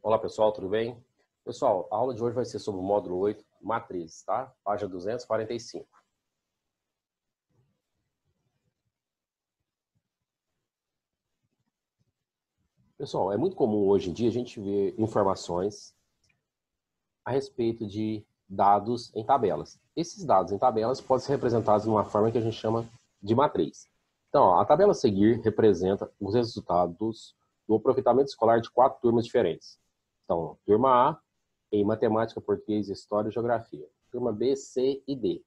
Olá pessoal, tudo bem? Pessoal, a aula de hoje vai ser sobre o módulo 8, matrizes, tá? Página 245. Pessoal, é muito comum hoje em dia a gente ver informações a respeito de dados em tabelas. Esses dados em tabelas podem ser representados de uma forma que a gente chama de matriz. Então, ó, a tabela a seguir representa os resultados do aproveitamento escolar de 4 turmas diferentes. Então, turma A, em matemática, português, história e geografia. Turma B, C e D.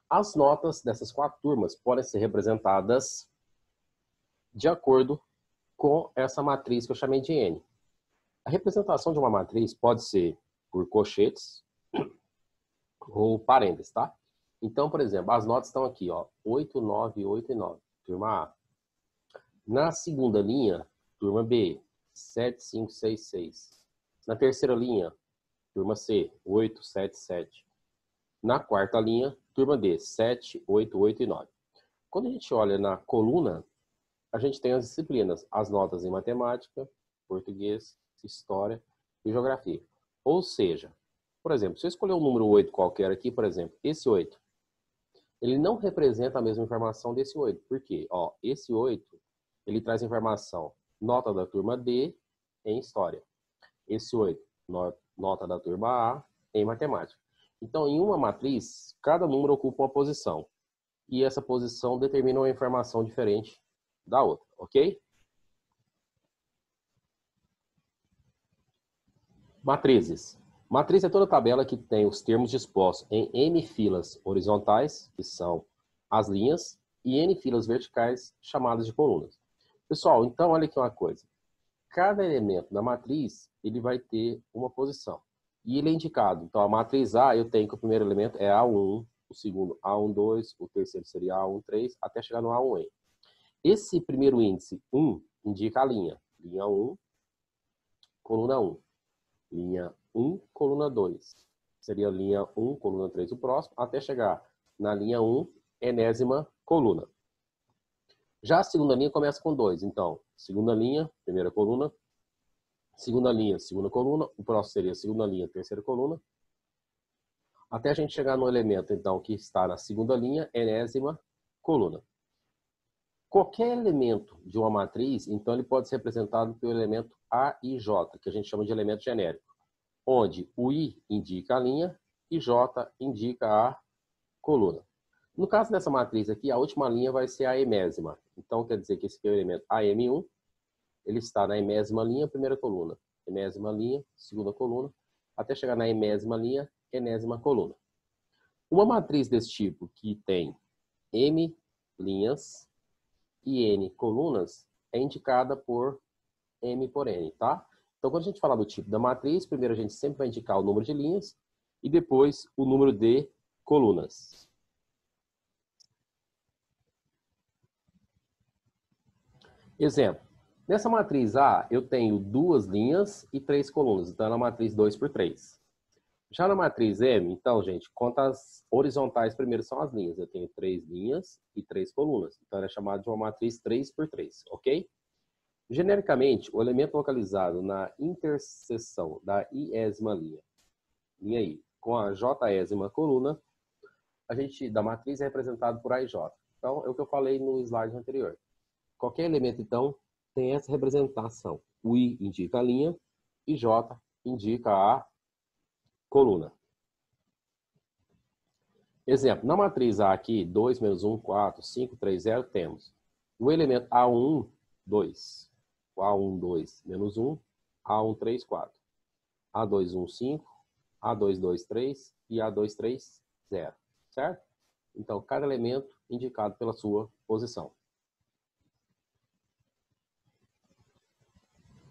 As notas dessas 4 turmas podem ser representadas de acordo com essa matriz que eu chamei de N. A representação de uma matriz pode ser por colchetes ou parênteses, tá? Então, por exemplo, as notas estão aqui, ó, 8, 9, 8 e 9, turma A. Na segunda linha, turma B, 7, 5, 6, 6. Na terceira linha, turma C, 8, 7, 7. Na quarta linha, turma D, 7, 8, 8 e 9. Quando a gente olha na coluna, a gente tem as disciplinas, as notas em matemática, português, história e geografia. Ou seja, por exemplo, se eu escolher um número 8 qualquer aqui, por exemplo, esse 8, ele não representa a mesma informação desse 8. Por quê? Ó, esse 8, ele traz informação, nota da turma D em história. Esse 8, nota da turma A em matemática. Então, em uma matriz, cada número ocupa uma posição. E essa posição determina uma informação diferente da outra, ok? Matrizes. Matriz é toda tabela que tem os termos dispostos em N filas horizontais, que são as linhas, e N filas verticais, chamadas de colunas. Pessoal, então olha aqui uma coisa. Cada elemento da matriz, ele vai ter uma posição. E ele é indicado. Então, a matriz A, eu tenho que o primeiro elemento é A1, o segundo A12, o terceiro seria A13, até chegar no A1N. Esse primeiro índice, 1, indica a linha. Linha 1, coluna 1. Linha 1, coluna 2. Seria linha 1, coluna 3 o próximo, até chegar na linha 1, enésima coluna. Já a segunda linha começa com 2. Então, segunda linha, primeira coluna. Segunda linha, segunda coluna. O próximo seria segunda linha, terceira coluna. Até a gente chegar no elemento, então, que está na segunda linha, enésima coluna. Qualquer elemento de uma matriz, então, ele pode ser representado pelo elemento A e J, que a gente chama de elemento genérico, onde o I indica a linha e J indica a coluna. No caso dessa matriz aqui, a última linha vai ser a emésima. Então, quer dizer que esse aqui é o elemento AM1, ele está na emésima linha, primeira coluna. Emésima linha, segunda coluna, até chegar na emésima linha, enésima coluna. Uma matriz desse tipo, que tem M linhas e N colunas, é indicada por M por N, tá? Então, quando a gente falar do tipo da matriz, primeiro a gente sempre vai indicar o número de linhas e depois o número de colunas. Exemplo. Nessa matriz A, eu tenho 2 linhas e 3 colunas. Então, é na matriz 2 por 3. Já na matriz M, então, gente, contas horizontais primeiro são as linhas. Eu tenho 3 linhas e 3 colunas. Então, ela é chamada de uma matriz 3 por 3, ok? Genericamente, o elemento localizado na interseção da iésima linha I, com a jésima coluna, a gente, da matriz é representado por AJ. Então, é o que eu falei no slide anterior. Qualquer elemento, então, tem essa representação. O I indica a linha e J indica a coluna. Exemplo, na matriz A aqui, 2 menos 1, 4, 5, 3, 0, temos o elemento A1, 2. O A1, 2, menos 1, A1, 3, 4. A2, 1, 5, A2, 2, 3 e A2, 3, 0. Certo? Então, cada elemento indicado pela sua posição.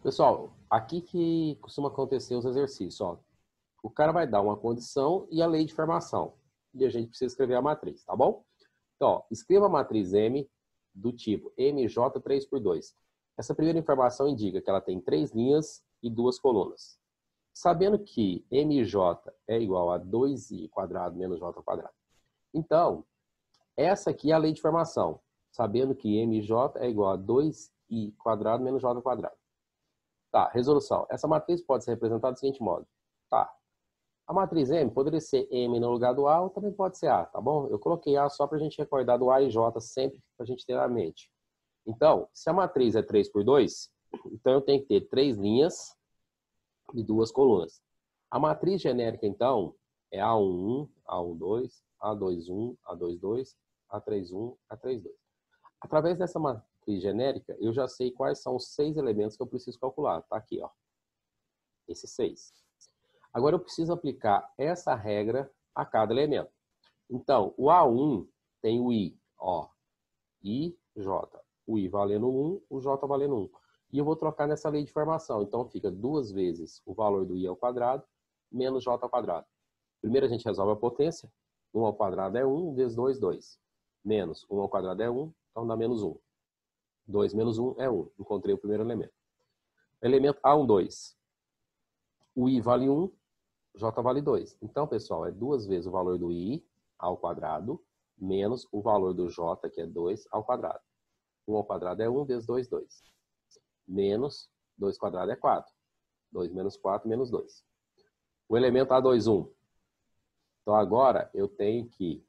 Pessoal, aqui que costuma acontecer os exercícios. Ó. O cara vai dar uma condição e a lei de formação. E a gente precisa escrever a matriz, tá bom? Então, ó, escreva a matriz M do tipo MJ 3 por 2. Essa primeira informação indica que ela tem 3 linhas e 2 colunas. Sabendo que MJ é igual a 2i quadrado menos j quadrado. Então, essa aqui é a lei de formação. Sabendo que MJ é igual a 2i quadrado menos j quadrado. Tá, resolução. Essa matriz pode ser representada do seguinte modo. Tá. A matriz M poderia ser M no lugar do A ou também pode ser A, tá bom? Eu coloquei A só para a gente recordar do A e J sempre para a gente ter na mente. Então, se a matriz é 3 por 2, então eu tenho que ter 3 linhas e 2 colunas. A matriz genérica, então, é A11, A12, A21, A22, A31, A32. Através dessa matriz genérica, eu já sei quais são os 6 elementos que eu preciso calcular. Tá aqui, ó. Esses 6. Agora eu preciso aplicar essa regra a cada elemento. Então, o A1 tem o I, ó. I, J. O I valendo 1, o J valendo 1. E eu vou trocar nessa lei de formação. Então, fica 2 vezes o valor do I ao quadrado menos J ao quadrado. Primeiro a gente resolve a potência. 1 ao quadrado é 1, vezes 2, 2. Menos 1 ao quadrado é 1, então dá menos 1. 2 menos 1 é 1. Encontrei o primeiro elemento. Elemento A1, 2. O I vale 1, J vale 2. Então, pessoal, é 2 vezes o valor do I ao quadrado menos o valor do J, que é 2, ao quadrado. 1 ao quadrado é 1, vezes 2, 2. Menos 2 ao quadrado é 4. 2 menos 4, menos 2. O elemento A2, 1. Então, agora eu tenho que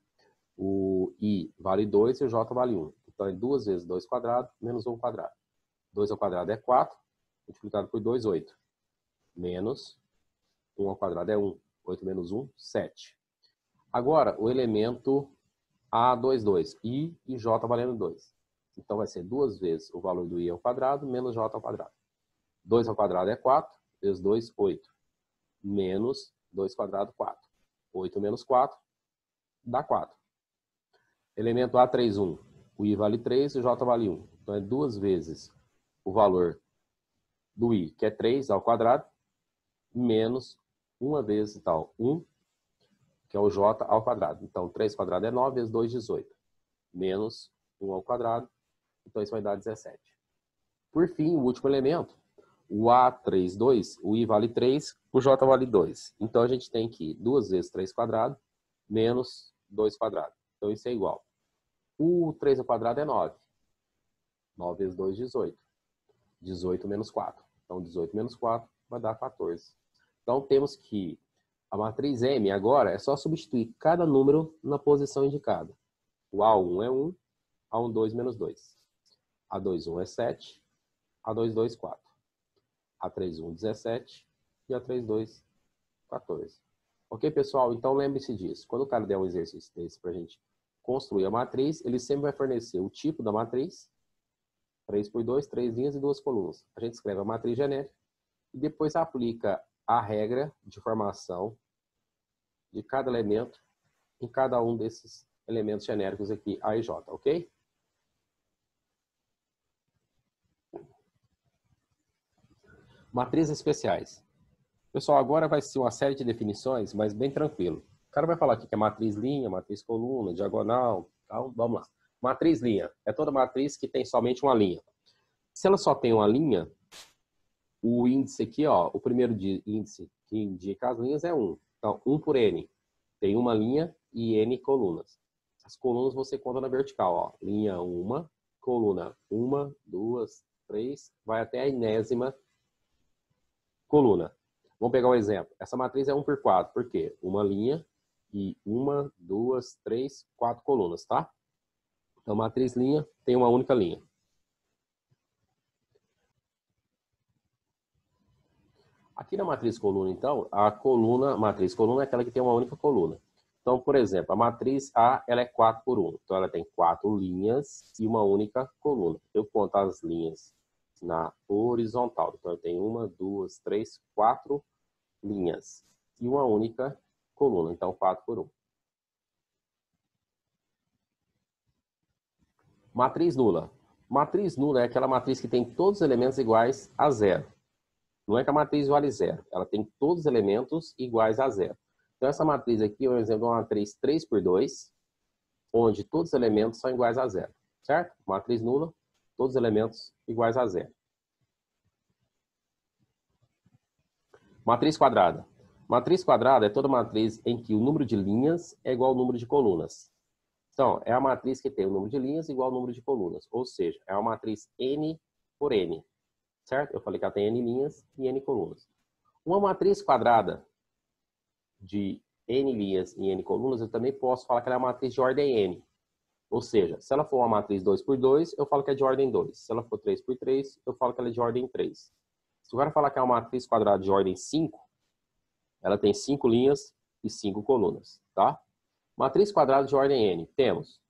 o I vale 2 e o J vale 1. Então, é 2 vezes 2 quadrado menos 1 quadrado. 2 ao quadrado é 4, multiplicado por 2, 8. Menos 1 ao quadrado é 1. 8 menos 1, 7. Agora, o elemento A2, 2. I e J valendo 2. Então, vai ser 2 vezes o valor do I ao quadrado menos J ao quadrado. 2 ao quadrado é 4, vezes 2, 8. Menos 2 quadrado, 4. 8 menos 4, dá 4. Elemento A3, 1. O I vale 3 e o J vale 1. Então, é 2 vezes o valor do I, que é 3 ao quadrado, menos 1 vezes e tal, 1, que é o J ao quadrado. Então, 3 ao quadrado é 9, vezes 2, 18. Menos 1 ao quadrado. Então, isso vai dar 17. Por fim, o último elemento, o A3, 2, o I vale 3, o J vale 2. Então, a gente tem que 2 vezes 3 quadrado, menos 2 quadrado. Então, isso é igual. O 3 ao quadrado é 9. 9 vezes 2, 18. 18 menos 4. Então, 18 menos 4 vai dar 14. Então, temos que a matriz M agora é só substituir cada número na posição indicada. O A1 é 1, A1, 2 menos 2. A2, 1 é 7, A2, 2, 4. A3, 1, 17 e A3, 2, 14. Ok, pessoal? Então, lembre-se disso. Quando o cara der um exercício desse para a gente construir a matriz, ele sempre vai fornecer o tipo da matriz, 3 por 2, 3 linhas e 2 colunas. A gente escreve a matriz genérica e depois aplica a regra de formação de cada elemento em cada um desses elementos genéricos aqui, A e J, ok? Matrizes especiais. Pessoal, agora vai ser uma série de definições, mas bem tranquilo. O cara vai falar aqui que é matriz linha, matriz coluna, diagonal, então vamos lá. Matriz linha é toda matriz que tem somente uma linha. Se ela só tem uma linha, o índice aqui, ó, o primeiro índice que indica as linhas é 1. Então, 1 por N. Tem uma linha e N colunas. As colunas você conta na vertical, ó. Linha 1, coluna 1, 2, 3, vai até a enésima coluna. Vamos pegar um exemplo. Essa matriz é 1 por 4. Por quê? Uma linha e 1, 2, 3, 4 colunas, tá? Então, matriz linha tem uma única linha. Aqui na matriz coluna, então, matriz coluna é aquela que tem uma única coluna. Então, por exemplo, a matriz A, ela é 4 por 1. Então, ela tem 4 linhas e uma única coluna. Eu conto as linhas na horizontal. Então, eu tenho 1, 2, 3, 4 linhas e uma única coluna. Então, 4 por 1. Matriz nula. Matriz nula é aquela matriz que tem todos os elementos iguais a 0. Não é que a matriz vale 0. Ela tem todos os elementos iguais a 0. Então, essa matriz aqui é um exemplo de uma matriz 3 por 2, onde todos os elementos são iguais a 0. Certo? Matriz nula, todos os elementos iguais a 0. Matriz quadrada. Matriz quadrada é toda matriz em que o número de linhas é igual ao número de colunas. Então, é a matriz que tem o número de linhas igual ao número de colunas. Ou seja, é uma matriz N por N. certo? Eu falei que ela tem N linhas e N colunas. Uma matriz quadrada de N linhas e N colunas, eu também posso falar que ela é uma matriz de ordem N. Ou seja, se ela for uma matriz 2 por 2, eu falo que é de ordem 2. Se ela for 3 por 3, eu falo que ela é de ordem 3. Se o cara falar que é uma matriz quadrada de ordem 5, ela tem 5 linhas e 5 colunas, tá? Matriz quadrada de ordem N. Temos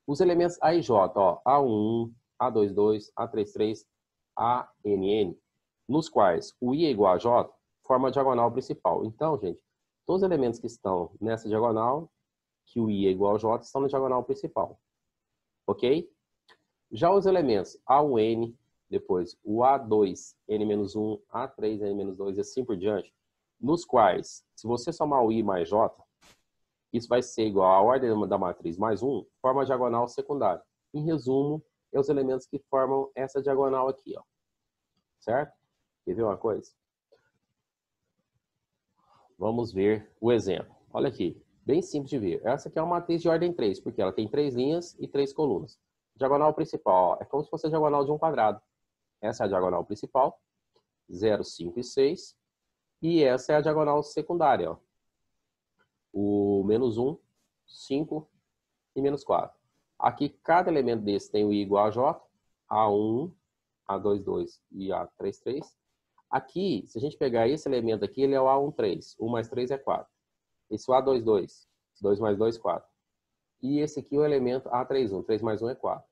os elementos A e J, ó, A11, A22, A33, ANN, nos quais o I é igual a J, forma a diagonal principal. Então, gente, todos os elementos que estão nessa diagonal, que o I é igual a J, estão na diagonal principal. Ok? Já os elementos A1N, depois o A2, N-1, A3, N-2 e assim por diante, nos quais, se você somar o I mais J, isso vai ser igual à ordem da matriz mais 1, forma a diagonal secundária. Em resumo, é os elementos que formam essa diagonal aqui, ó. Certo? Quer ver uma coisa? Vamos ver o exemplo. Olha aqui, bem simples de ver. Essa aqui é uma matriz de ordem 3, porque ela tem 3 linhas e 3 colunas. Diagonal principal, ó, é como se fosse a diagonal de um quadrado. Essa é a diagonal principal, 0, 5 e 6. E essa é a diagonal secundária, ó. O menos 1, 5 e menos 4. Aqui, cada elemento desse tem o I igual a J, A1, A22 e A33. Aqui, se a gente pegar esse elemento aqui, ele é o A13. 1 mais 3 é 4. Esse é o A22. 2 mais 2, 4. E esse aqui é o elemento A31. 3 mais 1 é 4.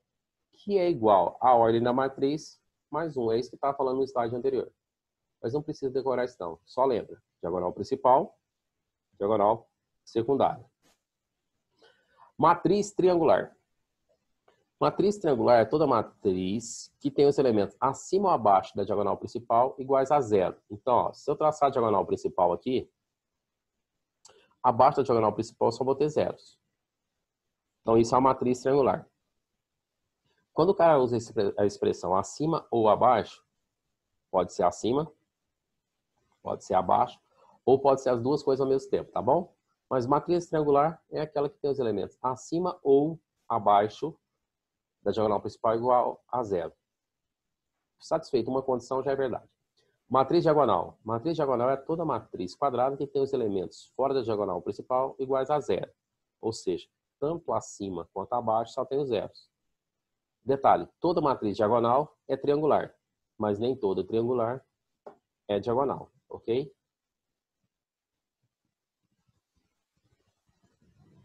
Que é igual à ordem da matriz mais 1. É isso que estava falando no slide anterior. Mas não precisa decorar isso não. Só lembra. Diagonal principal, diagonal secundária. Matriz triangular. Matriz triangular é toda matriz que tem os elementos acima ou abaixo da diagonal principal iguais a 0. Então, ó, se eu traçar a diagonal principal aqui, abaixo da diagonal principal eu só vou ter zeros. Então, isso é uma matriz triangular. Quando o cara usa a expressão acima ou abaixo, pode ser acima, pode ser abaixo, ou pode ser as duas coisas ao mesmo tempo, tá bom? Mas matriz triangular é aquela que tem os elementos acima ou abaixo da diagonal principal igual a 0. Satisfeito uma condição, já é verdade. Matriz diagonal. Matriz diagonal é toda matriz quadrada que tem os elementos fora da diagonal principal iguais a 0. Ou seja, tanto acima quanto abaixo só tem os zeros. Detalhe, toda matriz diagonal é triangular, mas nem toda triangular é diagonal, ok?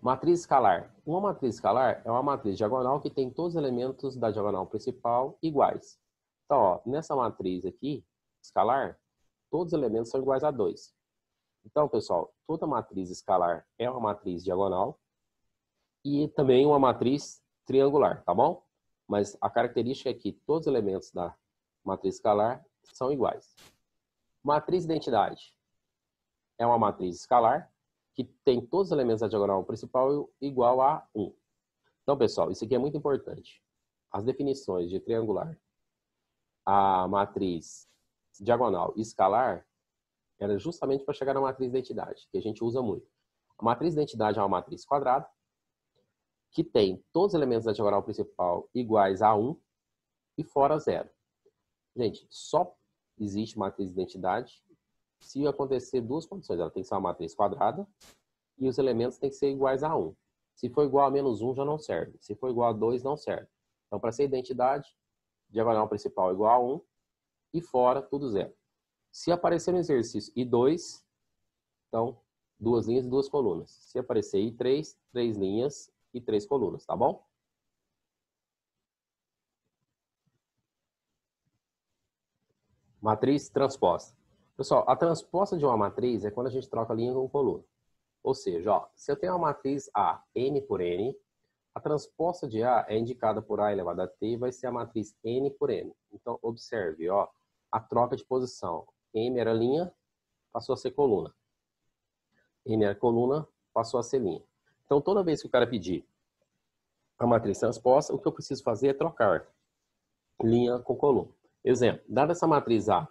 Matriz escalar. Uma matriz escalar é uma matriz diagonal que tem todos os elementos da diagonal principal iguais. Então, ó, nessa matriz aqui, escalar, todos os elementos são iguais a 2. Então, pessoal, toda matriz escalar é uma matriz diagonal e também uma matriz triangular, tá bom? Mas a característica é que todos os elementos da matriz escalar são iguais. Matriz identidade é uma matriz escalar que tem todos os elementos da diagonal principal igual a 1. Então, pessoal, isso aqui é muito importante. As definições de triangular, a matriz diagonal e escalar, era justamente para chegar na matriz identidade, que a gente usa muito. A matriz identidade é uma matriz quadrada, que tem todos os elementos da diagonal principal iguais a 1 e fora 0. Gente, só existe matriz identidade se acontecer duas condições. Ela tem que ser uma matriz quadrada e os elementos têm que ser iguais a 1. Se for igual a menos 1, já não serve. Se for igual a 2, não serve. Então, para ser identidade, diagonal principal igual a 1 e fora tudo 0. Se aparecer no exercício I2, então, 2 linhas e 2 colunas. Se aparecer I3, 3 linhas e 3 colunas, tá bom? Matriz transposta. Pessoal, a transposta de uma matriz é quando a gente troca linha com coluna. Ou seja, ó, se eu tenho uma matriz A, N por N, a transposta de A é indicada por A elevado a T e vai ser a matriz N por N. Então, observe, ó, a troca de posição. M era linha, passou a ser coluna. N era coluna, passou a ser linha. Então, toda vez que o cara pedir a matriz transposta, o que eu preciso fazer é trocar linha com coluna. Exemplo, dada essa matriz A,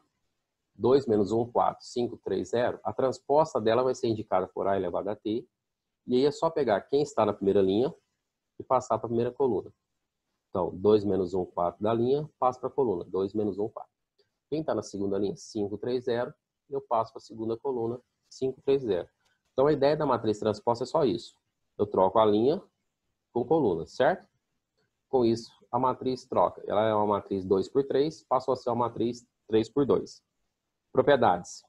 2 menos 1, 4, 5, 3, 0, a transposta dela vai ser indicada por A elevado a T, e aí é só pegar quem está na primeira linha e passar para a primeira coluna. Então, 2 menos 1, 4 da linha, passa para a coluna, 2 menos 1, 4. Quem está na segunda linha? 5, 3, 0. Eu passo para a segunda coluna, 5, 3, 0. Então, a ideia da matriz transposta é só isso. Eu troco a linha com coluna, certo? Com isso, a matriz troca. Ela é uma matriz 2 por 3, passou a ser uma matriz 3 por 2. Propriedades.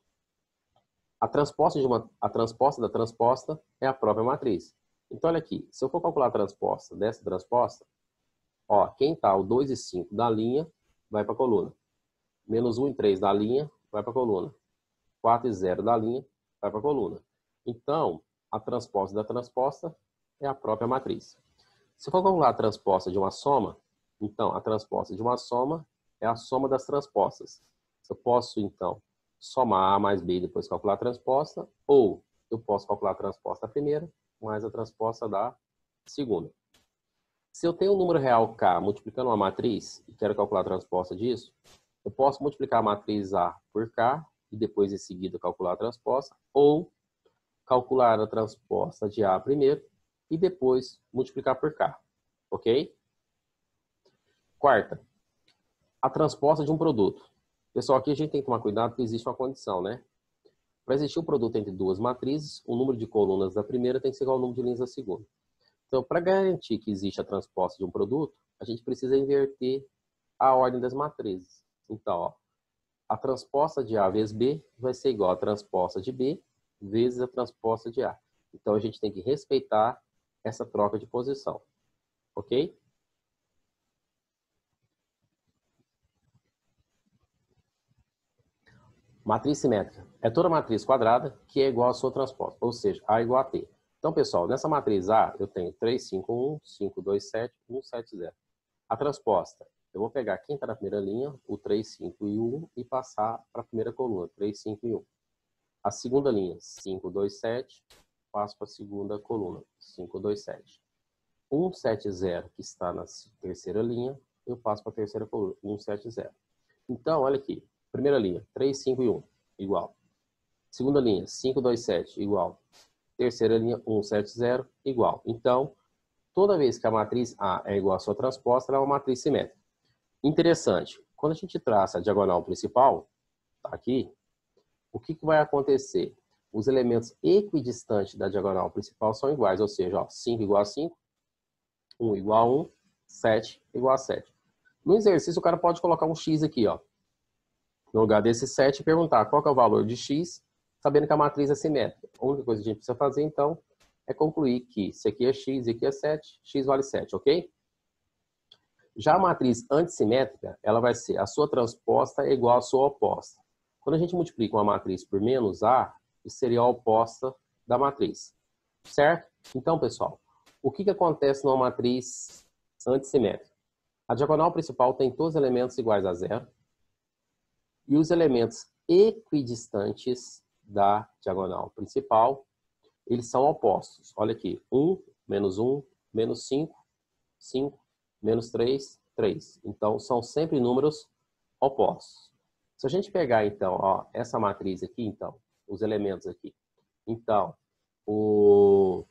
A transposta da transposta é a própria matriz. Então, olha aqui. Se eu for calcular a transposta dessa transposta, ó, quem está o 2 e 5 da linha vai para a coluna. Menos 1 e 3 da linha vai para a coluna. 4 e 0 da linha vai para a coluna. Então, a transposta da transposta é a própria matriz. Se for calcular a transposta de uma soma, então a transposta de uma soma é a soma das transpostas. Eu posso, então, somar A mais B e depois calcular a transposta, ou eu posso calcular a transposta da primeira mais a transposta da segunda. Se eu tenho um número real K multiplicando uma matriz e quero calcular a transposta disso, eu posso multiplicar a matriz A por K e depois em seguida calcular a transposta, ou calcular a transposta de A primeiro e depois multiplicar por K, ok? Quarta, a transposta de um produto. Pessoal, aqui a gente tem que tomar cuidado porque existe uma condição, né? Para existir um produto entre duas matrizes, o número de colunas da primeira tem que ser igual ao número de linhas da segunda. Então, para garantir que existe a transposta de um produto, a gente precisa inverter a ordem das matrizes. Então, ó, a transposta de A vezes B vai ser igual a transposta de B vezes a transposta de A. Então, a gente tem que respeitar essa troca de posição. Ok? Matriz simétrica. É toda matriz quadrada que é igual à sua transposta, ou seja, A igual a T. Então, pessoal, nessa matriz A, eu tenho 3, 5, 1, 5, 2, 7, 1, 7, 0. A transposta, eu vou pegar quem está na primeira linha, o 3, 5 e 1, e passar para a primeira coluna, 3, 5 e 1. A segunda linha, 5, 2, 7, passo para a segunda coluna, 5, 2, 7. 1, 7, 0, que está na terceira linha, eu passo para a terceira coluna, 1, 7, 0. Então, olha aqui. Primeira linha, 3, 5 e 1, igual. Segunda linha, 5, 2, 7, igual. Terceira linha, 1, 7, 0, igual. Então, toda vez que a matriz A é igual à sua transposta, ela é uma matriz simétrica. Interessante, quando a gente traça a diagonal principal, tá aqui, o que vai acontecer? Os elementos equidistantes da diagonal principal são iguais, ou seja, ó, 5 igual a 5, 1 igual a 1, 7 igual a 7. No exercício, o cara pode colocar um x aqui, ó, no lugar desse 7 e perguntar qual que é o valor de x, sabendo que a matriz é simétrica. A única coisa que a gente precisa fazer, então, é concluir que se aqui é x e aqui é 7, x vale 7, ok? Já a matriz antissimétrica, ela vai ser a sua transposta é igual à sua oposta. Quando a gente multiplica uma matriz por menos A, isso seria a oposta da matriz, certo? Então, pessoal, o que acontece numa matriz antissimétrica? A diagonal principal tem todos os elementos iguais a zero, e os elementos equidistantes da diagonal principal, eles são opostos. Olha aqui, 1, menos 5, 5, menos 3, 3. Então, são sempre números opostos. Se a gente pegar, então, ó, essa matriz aqui, então, os elementos aqui. Então, o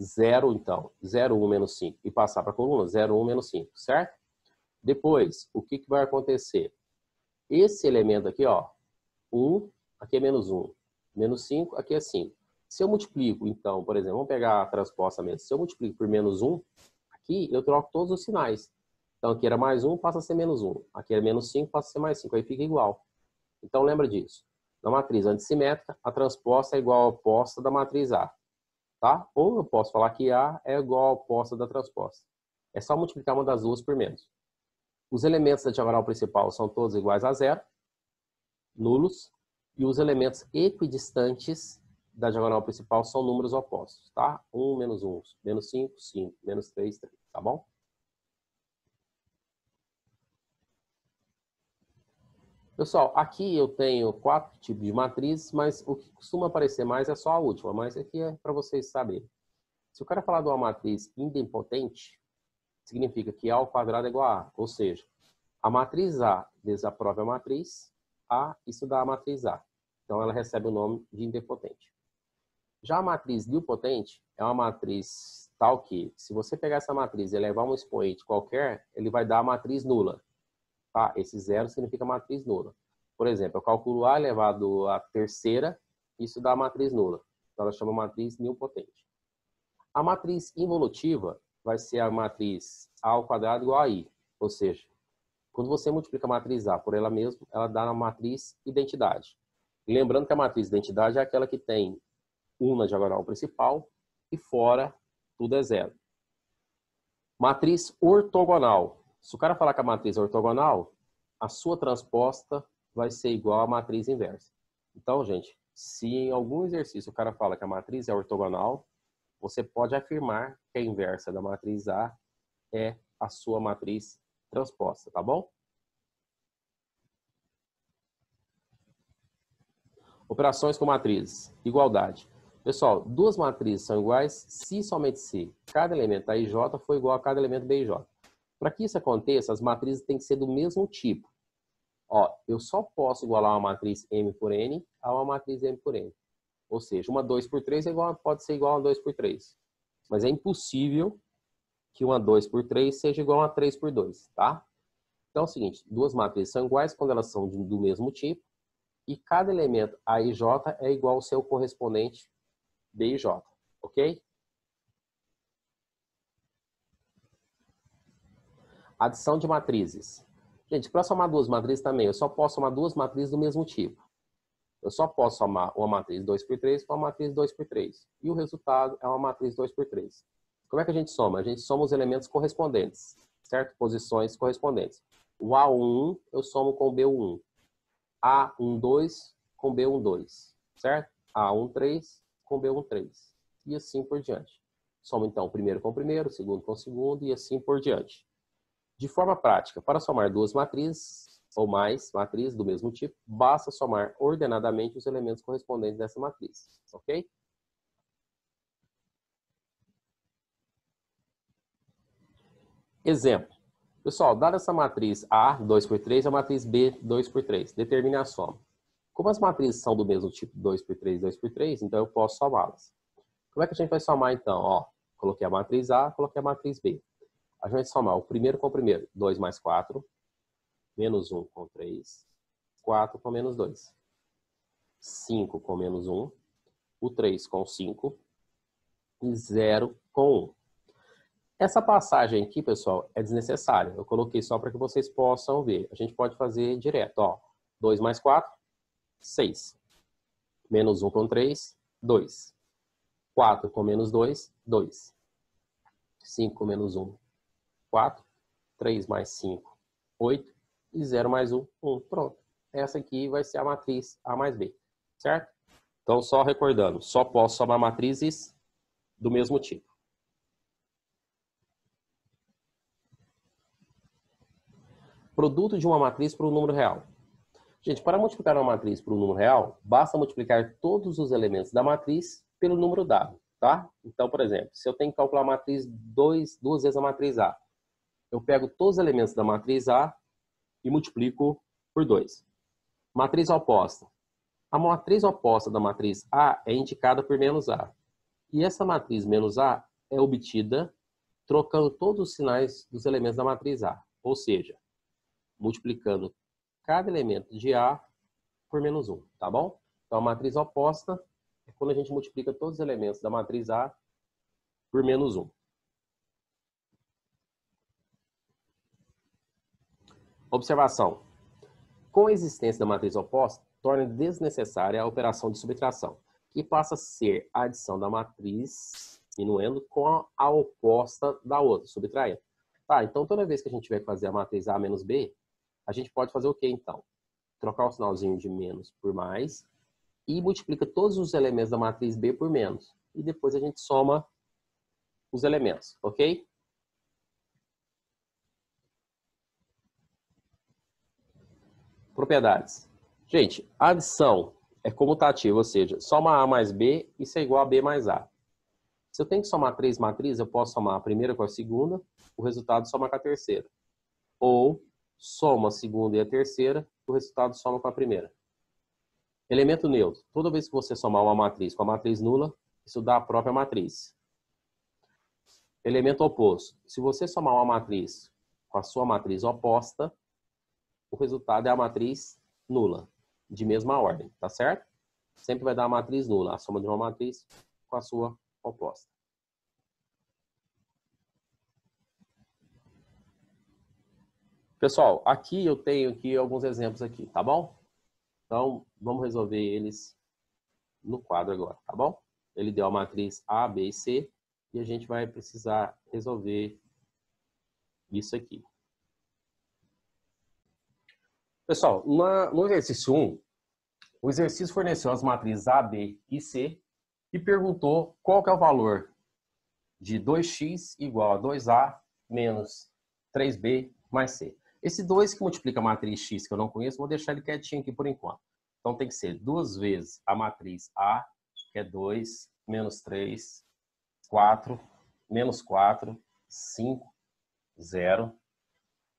0, então, 0, 1, menos 5, e passar para a coluna, 0, 1, menos 5, certo? Depois, o que vai acontecer? Esse elemento aqui, ó, 1, aqui é menos 1. Menos 5, aqui é 5. Se eu multiplico, então, por exemplo, vamos pegar a transposta mesmo. Se eu multiplico por menos 1, aqui eu troco todos os sinais. Então, aqui era mais 1, passa a ser menos 1. Aqui era menos 5, passa a ser mais 5. Aí fica igual. Então, lembra disso. Na matriz antissimétrica, a transposta é igual à oposta da matriz A. Tá? Ou eu posso falar que A é igual à oposta da transposta. É só multiplicar uma das duas por menos. Os elementos da diagonal principal são todos iguais a zero, nulos, e os elementos equidistantes da diagonal principal são números opostos, tá? 1, menos 1, menos 5, 5, menos 3, 3, tá bom? Pessoal, aqui eu tenho 4 tipos de matrizes, mas o que costuma aparecer mais é só a última, mas aqui é para vocês saberem. Se o cara falar de uma matriz idempotente, significa que A ao quadrado é igual a A, ou seja, a matriz A vezes a própria matriz A, isso dá a matriz A. Então, ela recebe o nome de idempotente. Já a matriz nilpotente é uma matriz tal que, se você pegar essa matriz e levar um expoente qualquer, ele vai dar a matriz nula. Tá? Esse zero significa matriz nula. Por exemplo, eu calculo A elevado à terceira, isso dá a matriz nula. Então, ela chama matriz nilpotente. A matriz involutiva vai ser a matriz A ao quadrado igual a I. Ou seja, quando você multiplica a matriz A por ela mesma, ela dá a matriz identidade. E lembrando que a matriz identidade é aquela que tem 1 na diagonal principal e fora tudo é zero. Matriz ortogonal. Se o cara falar que a matriz é ortogonal, a sua transposta vai ser igual à matriz inversa. Então, gente, se em algum exercício o cara fala que a matriz é ortogonal, você pode afirmar que a inversa da matriz A é a sua matriz transposta, tá bom? Operações com matrizes. Igualdade. Pessoal, duas matrizes são iguais se e somente se cada elemento da IJ for igual a cada elemento BIJ. Para que isso aconteça, as matrizes têm que ser do mesmo tipo. Ó, eu só posso igualar uma matriz M por N a uma matriz M por N. Ou seja, uma 2 por 3 pode ser igual a 2 por 3. Mas é impossível que uma 2 por 3 seja igual a 3 por 2, tá? Então é o seguinte, duas matrizes são iguais quando elas são do mesmo tipo e cada elemento A e J é igual ao seu correspondente B e J, ok? Adição de matrizes. Gente, para somar duas matrizes também, eu só posso somar duas matrizes do mesmo tipo. Eu só posso somar uma matriz 2 por 3 com uma matriz 2 por 3. E o resultado é uma matriz 2 por 3. Como é que a gente soma? A gente soma os elementos correspondentes, certo? Posições correspondentes. O A11 eu somo com o B11. A12 com B12, certo? A13 com B13. E assim por diante. Soma então o primeiro com o primeiro, o segundo com o segundo e assim por diante. De forma prática, para somar duas matrizes ou mais matrizes do mesmo tipo, basta somar ordenadamente os elementos correspondentes dessa matriz, ok? Exemplo. Pessoal, dada essa matriz A, 2 por 3, a matriz B, 2 por 3. Determine a soma. Como as matrizes são do mesmo tipo, 2 por 3, 2 por 3, então eu posso somá-las. Como é que a gente vai somar então? Ó, coloquei a matriz A, coloquei a matriz B. A gente vai somar o primeiro com o primeiro. 2 mais 4, menos 1 com 3, 4 com menos 2. 5 com menos 1, o 3 com 5 e 0 com 1. Essa passagem aqui, pessoal, é desnecessária. Eu coloquei só para que vocês possam ver. A gente pode fazer direto, ó. 2 mais 4, 6. Menos 1 com 3, 2. 4 com menos 2, 2. 5 com menos 1, 4. 3 mais 5, 8. E 0 mais 1, 1. Pronto. Essa aqui vai ser a matriz A mais B, certo? Então, só recordando, só posso somar matrizes do mesmo tipo. Produto de uma matriz por um número real. Gente, para multiplicar uma matriz por um número real, basta multiplicar todos os elementos da matriz pelo número dado, tá? Então, por exemplo, se eu tenho que calcular a matriz duas vezes a matriz A, eu pego todos os elementos da matriz A e multiplico por 2. Matriz oposta. A matriz oposta da matriz A é indicada por menos A. E essa matriz menos A é obtida trocando todos os sinais dos elementos da matriz A. Ou seja, multiplicando cada elemento de A por menos 1, tá bom? Então, a matriz oposta é quando a gente multiplica todos os elementos da matriz A por menos 1. Observação. Com a existência da matriz oposta, torna desnecessária a operação de subtração, que passa a ser a adição da matriz diminuindo com a oposta da outra, subtraindo. Tá, então toda vez que a gente tiver que fazer a matriz A menos B, a gente pode fazer o quê, então? Trocar o sinalzinho de menos por mais e multiplica todos os elementos da matriz B por menos. E depois a gente soma os elementos, ok? Propriedades. Gente, a adição é comutativa, ou seja, soma A mais B, isso é igual a B mais A. Se eu tenho que somar três matrizes, eu posso somar a primeira com a segunda, o resultado soma com a terceira. Ou soma a segunda e a terceira, o resultado soma com a primeira. Elemento neutro. Toda vez que você somar uma matriz com a matriz nula, isso dá a própria matriz. Elemento oposto. Se você somar uma matriz com a sua matriz oposta, o resultado é a matriz nula, de mesma ordem, tá certo? Sempre vai dar a matriz nula, a soma de uma matriz com a sua oposta. Pessoal, aqui eu tenho aqui alguns exemplos aqui, tá bom? Então, vamos resolver eles no quadro agora, tá bom? Ele deu a matriz A, B e C e a gente vai precisar resolver isso aqui. Pessoal, no exercício 1, o exercício forneceu as matrizes A, B e C e perguntou qual que é o valor de 2x igual a 2a menos 3b mais c. Esse 2 que multiplica a matriz x, que eu não conheço, vou deixar ele quietinho aqui por enquanto. Então tem que ser 2 vezes a matriz A, que é 2, menos 3, 4, menos 4, 5, 0,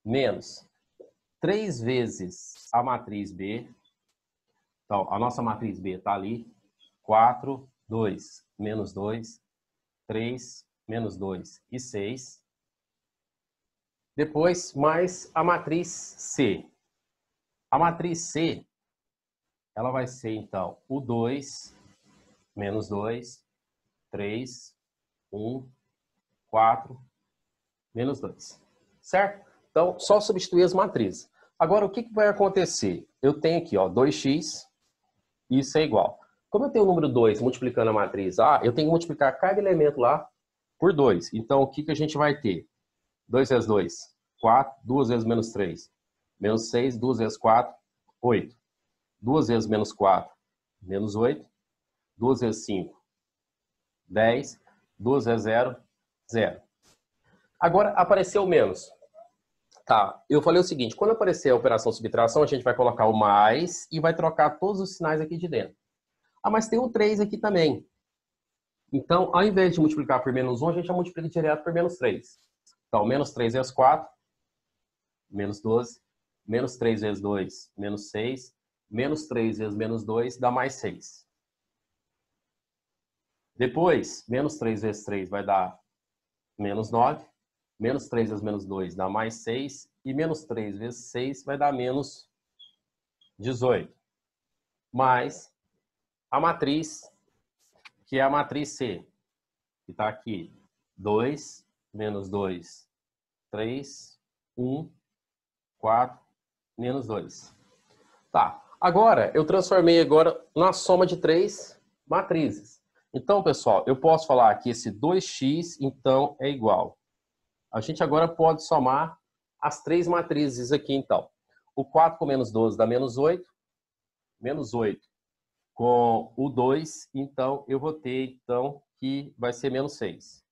menos 3 vezes a matriz B. Então, a nossa matriz B está ali. 4, 2, menos 2, 3, menos 2 e 6. Depois, mais a matriz C. A matriz C, ela vai ser, então, o 2, menos 2, 3, 1, 4, menos 2. Certo? Então, só substituir as matrizes. Agora, o que vai acontecer? Eu tenho aqui, ó, 2x, isso é igual. Como eu tenho o número 2 multiplicando a matriz A, eu tenho que multiplicar cada elemento lá por 2. Então, o que a gente vai ter? 2 vezes 2, 4. 2 vezes menos 3, menos 6. 2 vezes 4, 8. 2 vezes menos 4, menos 8. 2 vezes 5, 10. 2 vezes 0, 0. Agora, apareceu o menos. Tá, eu falei o seguinte, quando aparecer a operação subtração, a gente vai colocar o mais e vai trocar todos os sinais aqui de dentro. Ah, mas tem um 3 aqui também. Então, ao invés de multiplicar por menos 1, a gente já multiplica direto por menos 3. Então, menos 3 vezes 4, menos 12. Menos 3 vezes 2, menos 6. Menos 3 vezes menos 2 dá mais 6. Depois, menos 3 vezes 3 vai dar menos 9. Menos 3 vezes menos 2 dá mais 6. E menos 3 vezes 6 vai dar menos 18. Mais a matriz, que é a matriz C, que está aqui. 2, menos 2, 3, 1, 4, menos 2. Tá, agora eu transformei agora na soma de 3 matrizes. Então, pessoal, eu posso falar que esse 2x, então, é igual. A gente agora pode somar as 3 matrizes aqui, então. O 4 com menos 12 dá menos 8. Menos 8 com o 2, então, eu vou ter, então, que vai ser menos 6.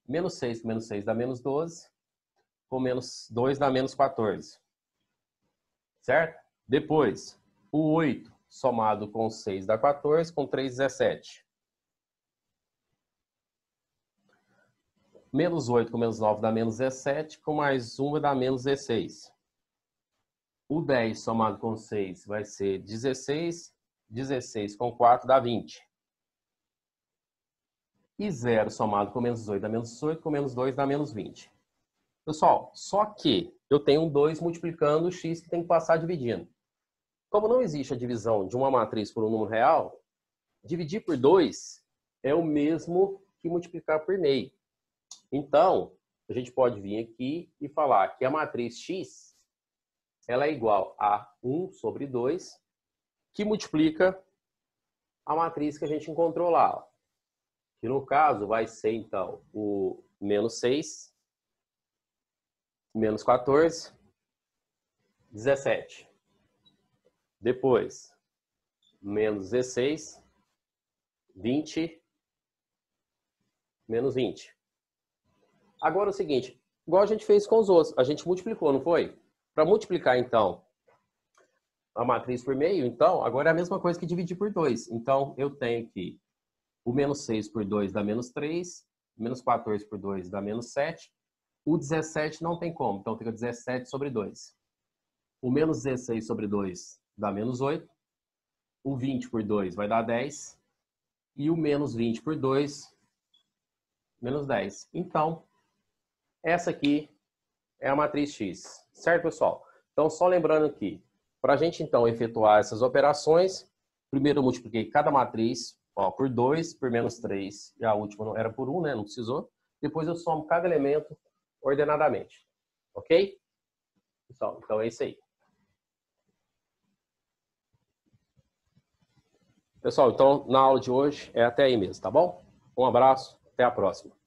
Menos 6 com menos 6 dá menos 12. Com menos 2 dá menos 14. Certo? Depois, o 8 somado com 6 dá 14, com 3, 17. Menos 8 com menos 9 dá menos 17, com mais 1 vai dar menos 16. O 10 somado com 6 vai ser 16, 16 com 4 dá 20. E 0 somado com menos 8 dá menos 18, com menos 2 dá menos 20. Pessoal, só que eu tenho um 2 multiplicando o x que tem que passar dividindo. Como não existe a divisão de uma matriz por um número real, dividir por 2 é o mesmo que multiplicar por meio. Então, a gente pode vir aqui e falar que a matriz x ela é igual a 1 sobre 2, que multiplica a matriz que a gente encontrou lá. Que no caso vai ser, então, o menos 6, menos 14, 17. Depois, menos 16, 20, menos 20. Agora é o seguinte, igual a gente fez com os outros, a gente multiplicou, não foi? Para multiplicar, então, a matriz por meio, então, agora é a mesma coisa que dividir por 2. Então, eu tenho que o menos 6 por 2 dá menos 3, menos 14 por 2 dá menos 7. O 17 não tem como, então fica 17 sobre 2. O menos 16 sobre 2 dá menos 8. O 20 por 2 vai dar 10. E o menos 20 por 2, menos 10. Então, essa aqui é a matriz X. Certo, pessoal? Então, só lembrando aqui, Para a gente, então, efetuar essas operações, primeiro eu multipliquei cada matriz por 2, por menos 3, e a última não era por 1, né? Não precisou. Depois eu somo cada elemento ordenadamente. Ok? Pessoal, então é isso aí. Pessoal, então na aula de hoje é até aí mesmo, tá bom? Um abraço, até a próxima.